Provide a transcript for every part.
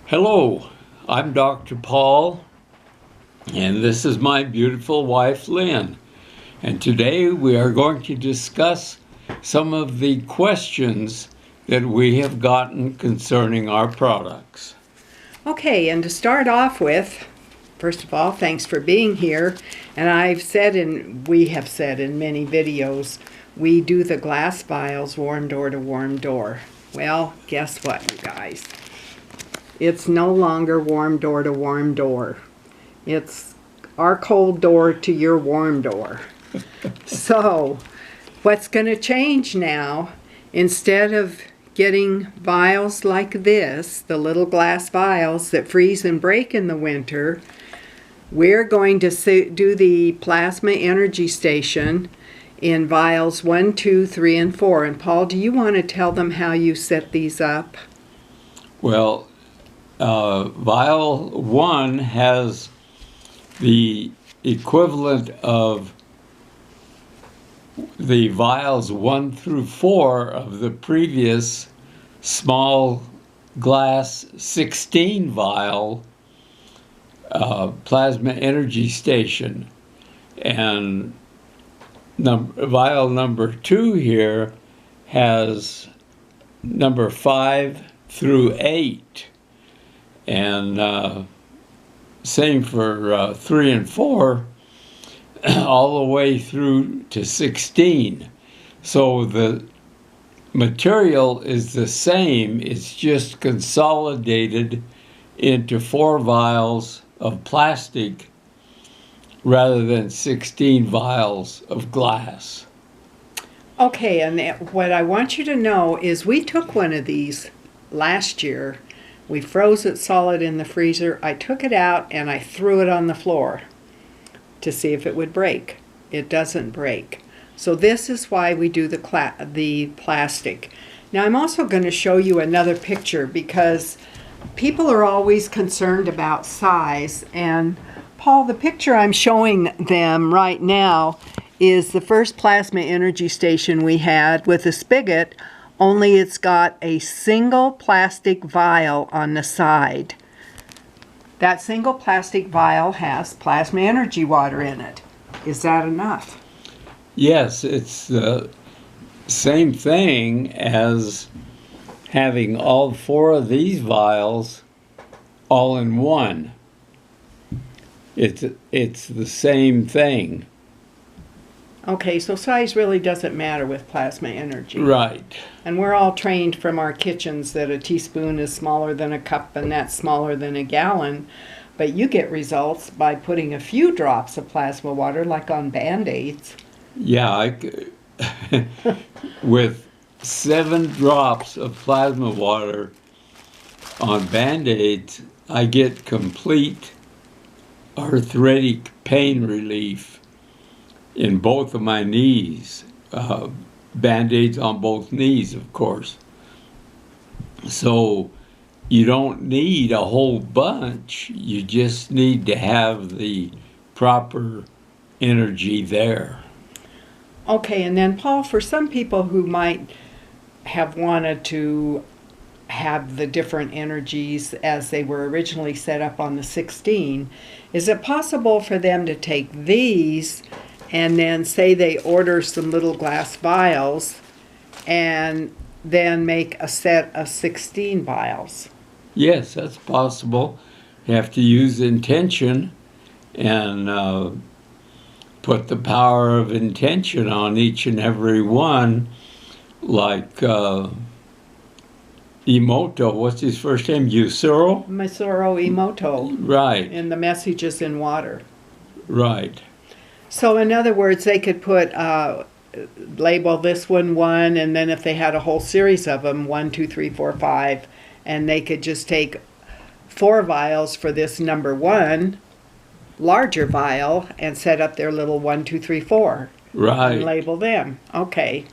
Hello, I'm Dr. Paul, and this is my beautiful wife, Lynn. And today we are going to discuss some of the questions that we have gotten concerning our products. Okay, and to start off with, first of all, thanks for being here. And we have said in many videos, we do the glass vials warm door to warm door. Well, guess what, you guys? It's no longer warm door to warm door. It's our cold door to your warm door. So, what's going to change now, instead of getting vials like this, the little glass vials that freeze and break in the winter, we're going to do the plasma energy station in vials 1, 2, 3, and 4. And Paul, do you want to tell them how you set these up? Well, vial 1 has the equivalent of the vials 1 through 4 of the previous small glass 16 vial plasma energy station. And vial number 2 here has number 5 through 8. And same for 3 and 4, all the way through to 16. So the material is the same, it's just consolidated into 4 vials of plastic rather than 16 vials of glass. Okay, and what I want you to know is we took one of these last year. We froze it solid in the freezer. I took it out and I threw it on the floor to see if it would break. It doesn't break. So this is why we do the plastic. Now I'm also going to show you another picture because people are always concerned about size. And Paul, the picture I'm showing them right now is the first plasma energy station we had with a spigot, only it's got a single plastic vial on the side. That single plastic vial has plasma energy water in it. Is that enough? Yes, it's the same thing as having all 4 of these vials all in one. It's the same thing. Okay, so size really doesn't matter with plasma energy. Right. And we're all trained from our kitchens that a teaspoon is smaller than a cup and that's smaller than a gallon. But you get results by putting a few drops of plasma water, like on Band-Aids. Yeah, with 7 drops of plasma water on Band-Aids, I get complete arthritic pain relief in both of my knees. Band-Aids on both knees, of course. So you don't need a whole bunch. You just need to have the proper energy there. Okay, and then Paul, for some people who might have wanted to have the different energies as they were originally set up on the 16, is it possible for them to take these and then say they order some little glass vials and then make a set of 16 vials? Yes, that's possible. You have to use intention and put the power of intention on each and every one, like Emoto, what's his first name? Masaru Emoto. Right. And the messages in water. Right. So in other words, they could put, label this one 1, and then if they had a whole series of them, 1, 2, 3, 4, 5, and they could just take 4 vials for this number 1, larger vial, and set up their little 1, 2, 3, 4. Right. And label them. Okay.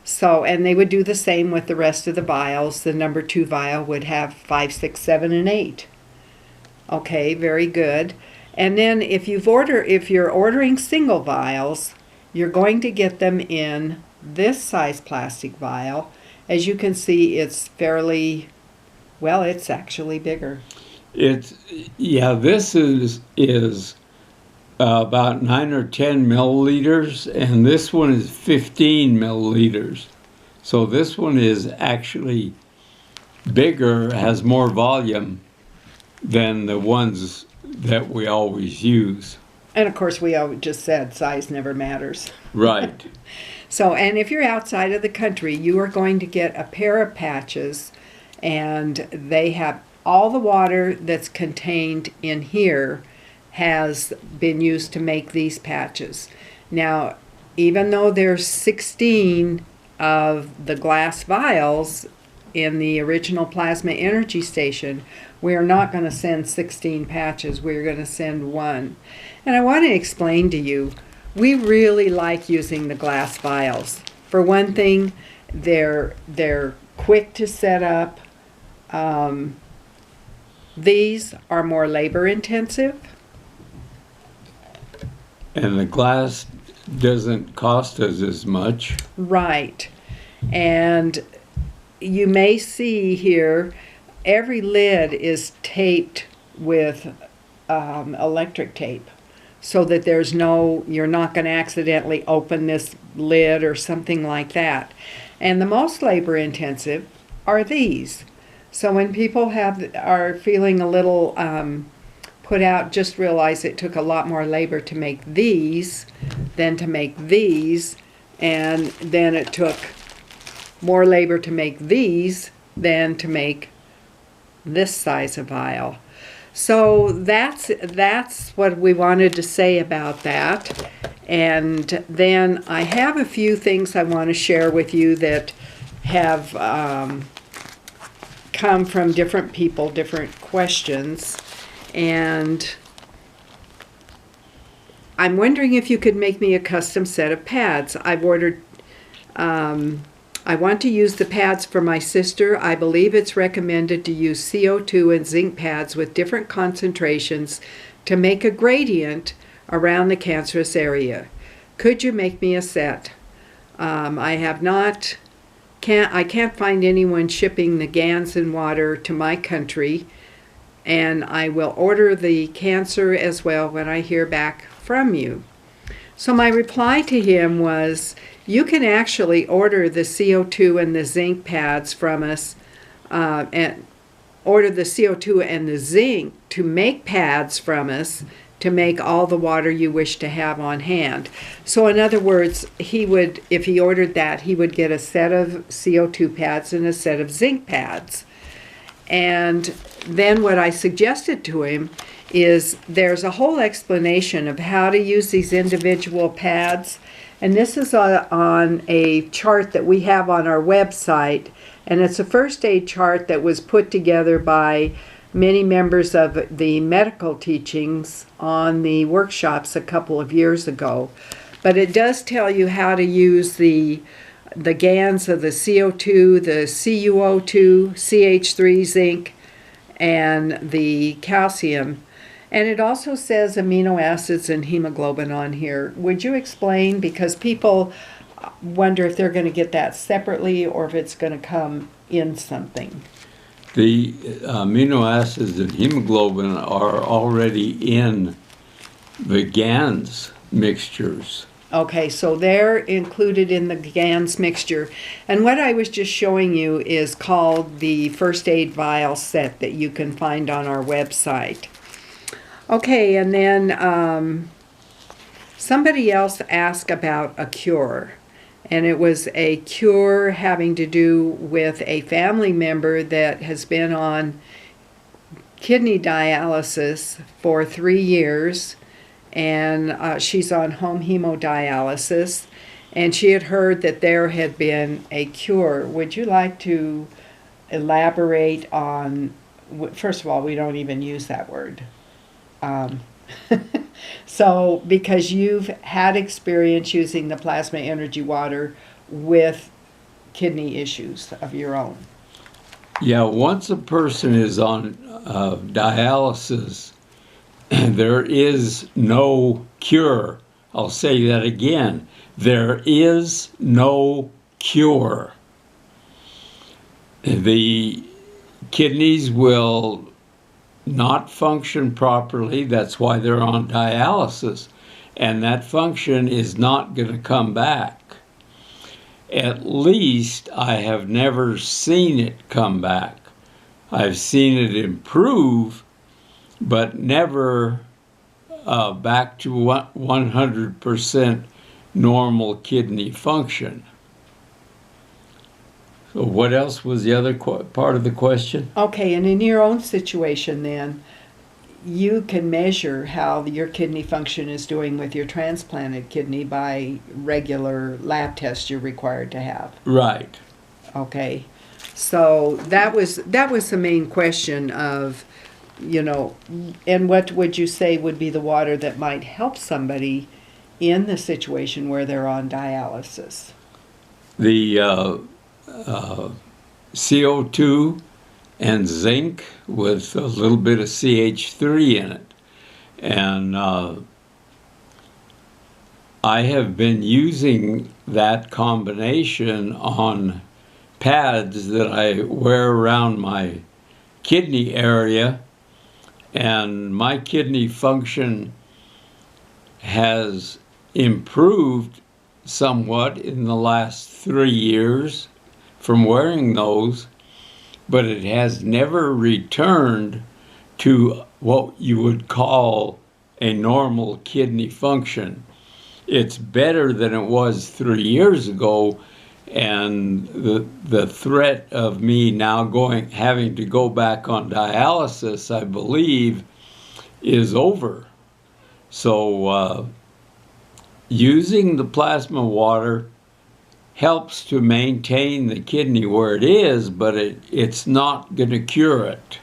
So, and they would do the same with the rest of the vials. The number 2 vial would have 5, 6, 7, and 8. Okay, very good. And then if you're ordering single vials, you're going to get them in this size plastic vial. As you can see, it's fairly, well, it's actually bigger. It's, yeah, this is about 9 or 10 milliliters, and this one is 15 milliliters. So this one is actually bigger, has more volume than the ones that we always use. And of course, we always just said size never matters. Right. So, and if you're outside of the country, you are going to get a pair of patches, and they have all the water that's contained in here has been used to make these patches. Now, even though there's 16 of the glass vials in the original plasma energy station, we are not going to send 16 patches. We're going to send one. And I want to explain to you, we really like using the glass vials. For one thing, they're quick to set up. These are more labor intensive. And the glass doesn't cost us as much. Right. And you may see here, every lid is taped with electric tape, so that there's no, you're not going to accidentally open this lid or something like that. And the most labor intensive are these. So when people are feeling a little put out, just realize it took a lot more labor to make these than to make these, and then it took more labor to make these than to make this size of vial. So that's what we wanted to say about that. And then I have a few things I want to share with you that have come from different people, different questions. And I'm wondering if you could make me a custom set of pads. I've ordered, I want to use the pads for my sister. I believe it's recommended to use CO2 and zinc pads with different concentrations to make a gradient around the cancerous area. Could you make me a set? I can't find anyone shipping the GANs and water to my country, and I will order the cancer as well when I hear back from you. So my reply to him was, you can actually order the CO2 and the zinc pads from us, and order the CO2 and the zinc to make pads from us to make all the water you wish to have on hand. So in other words, he would, if he ordered that, he would get a set of CO2 pads and a set of zinc pads. And then what I suggested to him is there's a whole explanation of how to use these individual pads. And this is on a chart that we have on our website. And it's a first aid chart that was put together by many members of the medical teachings on the workshops a couple of years ago. But it does tell you how to use the GANs of the CO2, the CuO2, CH3 zinc, and the calcium. And it also says amino acids and hemoglobin on here. Would you explain? Because people wonder if they're going to get that separately or if it's going to come in something. The amino acids and hemoglobin are already in the GANs mixtures. Okay, so they're included in the GANs mixture. And what I was just showing you is called the first aid vial set that you can find on our website. Okay, and then somebody else asked about a cure. And it was a cure having to do with a family member that has been on kidney dialysis for 3 years. And she's on home hemodialysis. And she had heard that there had been a cure. Would you like to elaborate on, first of all, we don't even use that word. So, because you've had experience using the plasma energy water with kidney issues of your own. Yeah, once a person is on dialysis, there is no cure. I'll say that again. There is no cure. The kidneys will not function properly. That's why they're on dialysis. And that function is not going to come back. At least I have never seen it come back. I've seen it improve, but never back to 100% normal kidney function. So what else was the other part of the question? Okay, and in your own situation then, you can measure how your kidney function is doing with your transplanted kidney by regular lab tests you're required to have. Right. Okay, so that was the main question of, and what would you say would be the water that might help somebody in the situation where they're on dialysis? The CO2 and zinc with a little bit of CH3 in it. And I have been using that combination on pads that I wear around my kidney area, and my kidney function has improved somewhat in the last 3 years from wearing those, but it has never returned to what you would call a normal kidney function. It's better than it was 3 years ago, and the threat of me now having to go back on dialysis, I believe, is over. So using the plasma water helps to maintain the kidney where it is, but it's not going to cure it.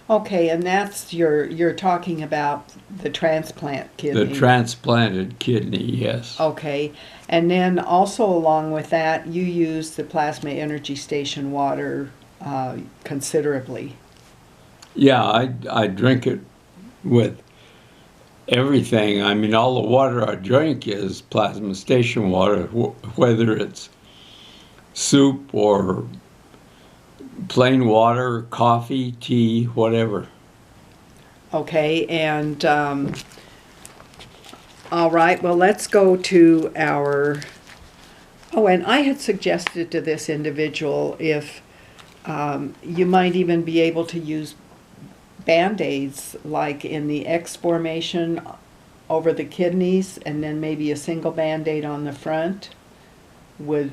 Okay, and that's you're talking about the transplant kidney. The transplanted kidney, yes. Okay, and then also along with that, you use the plasma energy station water considerably. Yeah, I drink it with everything. I mean, all the water I drink is plasma station water, whether it's soup or plain water, coffee, tea, whatever. Okay, and all right, well, let's go to our... Oh, and I had suggested to this individual if you might even be able to use Band-Aids, like in the X formation over the kidneys, and then maybe a single Band-Aid on the front, where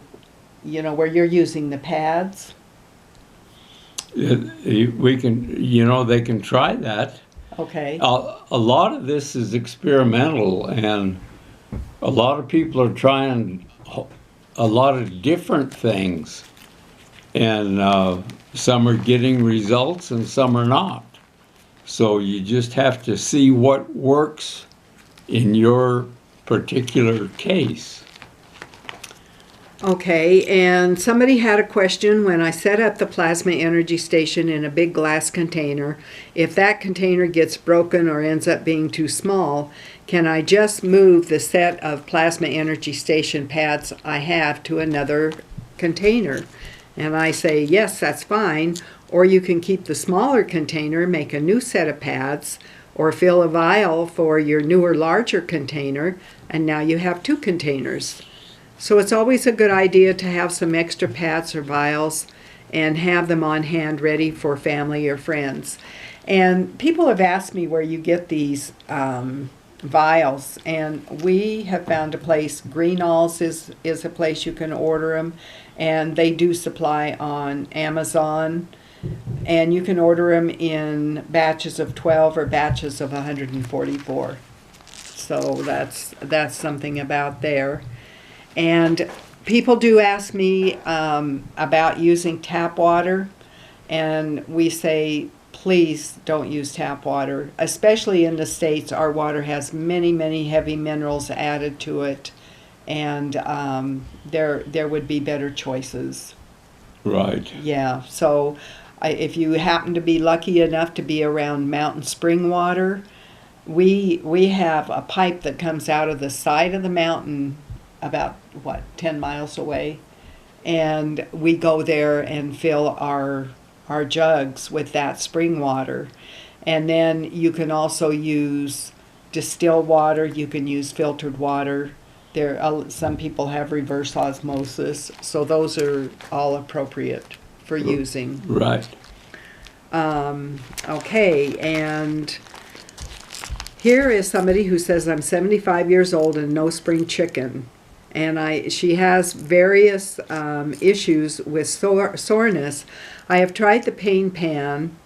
you're using the pads. We can, they can try that. Okay. A lot of this is experimental, and a lot of people are trying a lot of different things, and some are getting results and some are not. So you just have to see what works in your particular case. Okay, and somebody had a question when I set up the plasma energy station in a big glass container. If that container gets broken or ends up being too small, can I just move the set of plasma energy station pads I have to another container? And I say, yes, that's fine. Or you can keep the smaller container, make a new set of pads, or fill a vial for your newer, larger container, and now you have two containers. So it's always a good idea to have some extra pads or vials and have them on hand ready for family or friends. And people have asked me where you get these vials, and we have found a place. Greenall's is a place you can order them, and they do supply on Amazon. And you can order them in batches of 12 or batches of 144. So that's something about there. And people do ask me about using tap water, and we say, please don't use tap water. Especially in the States, our water has many, many heavy minerals added to it, and there would be better choices. Right. Yeah, so if you happen to be lucky enough to be around mountain spring water, we have a pipe that comes out of the side of the mountain about 10 miles away, and we go there and fill our jugs with that spring water. And then you can also use distilled water. You can use filtered water. Some people have reverse osmosis, so those are all appropriate for using. Right. Okay, and here is somebody who says, I'm 75 years old and no spring chicken. And she has various issues with soreness. I have tried the pain pen,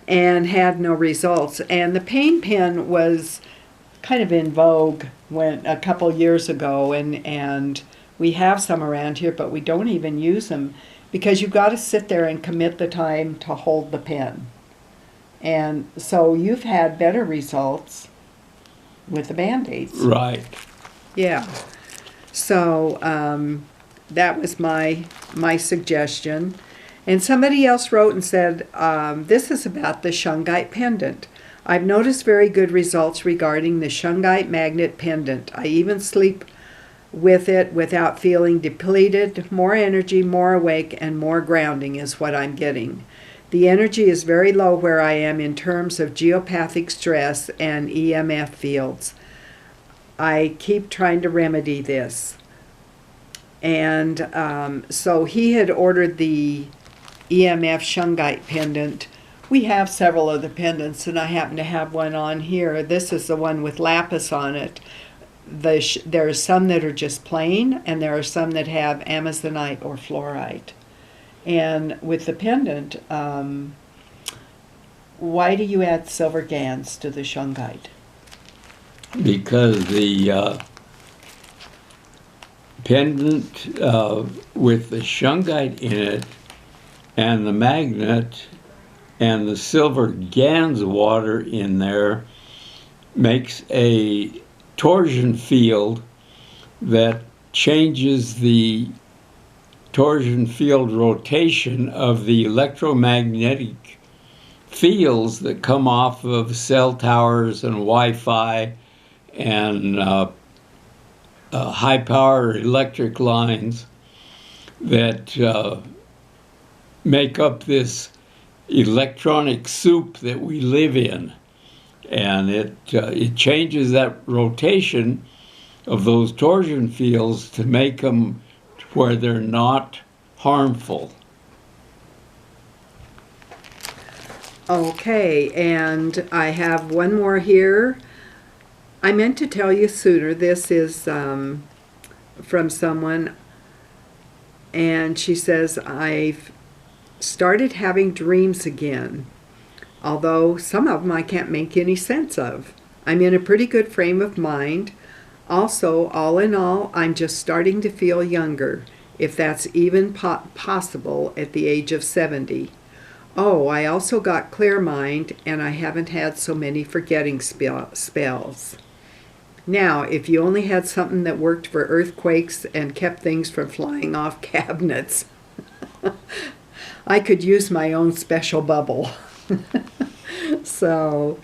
and had no results. And the pain pen was kind of in vogue a couple years ago, and we have some around here, but we don't even use them because you've got to sit there and commit the time to hold the pen. And so you've had better results with the Band-Aids. Right. Yeah. So that was my suggestion. And somebody else wrote and said, this is about the shungite pendant. I've noticed very good results regarding the shungite magnet pendant. I even sleep with it without feeling depleted. More energy, more awake, and more grounding is what I'm getting. The energy is very low where I am in terms of geopathic stress and EMF fields. I keep trying to remedy this. And so he had ordered the EMF shungite pendant. We have several of the pendants, and I happen to have one on here. This is the one with lapis on it. There are some that are just plain, and there are some that have amazonite or fluorite. And with the pendant, why do you add silver gans to the shungite? Because the pendant with the shungite in it and the magnet and the silver gans water in there makes a torsion field that changes the torsion field rotation of the electromagnetic fields that come off of cell towers and Wi-Fi and high-power electric lines that make up this electronic soup that we live in. And it changes that rotation of those torsion fields to make them where they're not harmful. Okay, and I have one more here. I meant to tell you sooner. This is from someone, and she says, I've started having dreams again, although some of them I can't make any sense of. I'm in a pretty good frame of mind. Also, all in all, I'm just starting to feel younger, if that's even possible at the age of 70. Oh, I also got clear mind, and I haven't had so many forgetting spells. Now, if you only had something that worked for earthquakes and kept things from flying off cabinets, I could use my own special bubble. So,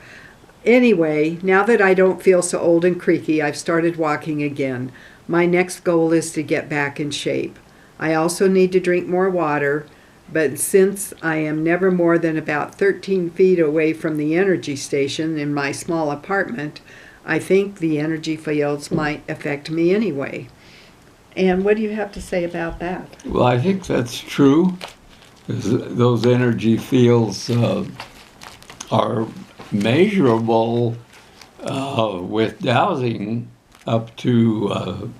anyway, now that I don't feel so old and creaky, I've started walking again. My next goal is to get back in shape. I also need to drink more water, but since I am never more than about 13 feet away from the energy station in my small apartment, I think the energy fields might affect me anyway. And what do you have to say about that? Well, I think that's true. Those energy fields are measurable with dowsing up to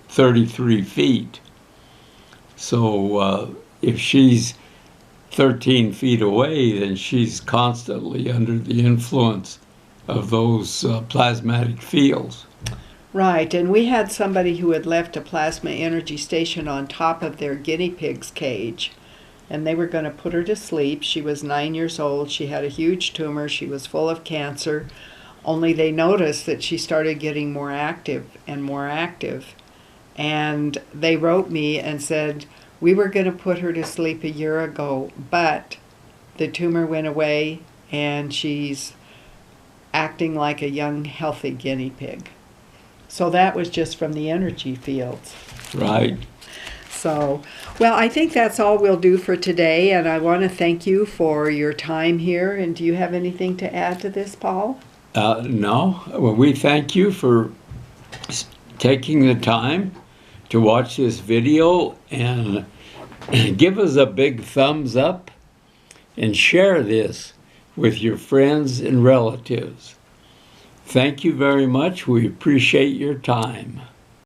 33 feet. So if she's 13 feet away, then she's constantly under the influence of those plasmatic fields. Right, and we had somebody who had left a plasma energy station on top of their guinea pig's cage, and they were going to put her to sleep. She was 9 years old. She had a huge tumor. She was full of cancer, only they noticed that she started getting more active and more active. And they wrote me and said, we were going to put her to sleep a year ago, but the tumor went away and she's acting like a young, healthy guinea pig. So that was just from the energy fields. Right. So, well, I think that's all we'll do for today, and I want to thank you for your time here. And do you have anything to add to this, Paul? No. Well, we thank you for taking the time to watch this video, and give us a big thumbs up and share this with your friends and relatives. Thank you very much. We appreciate your time.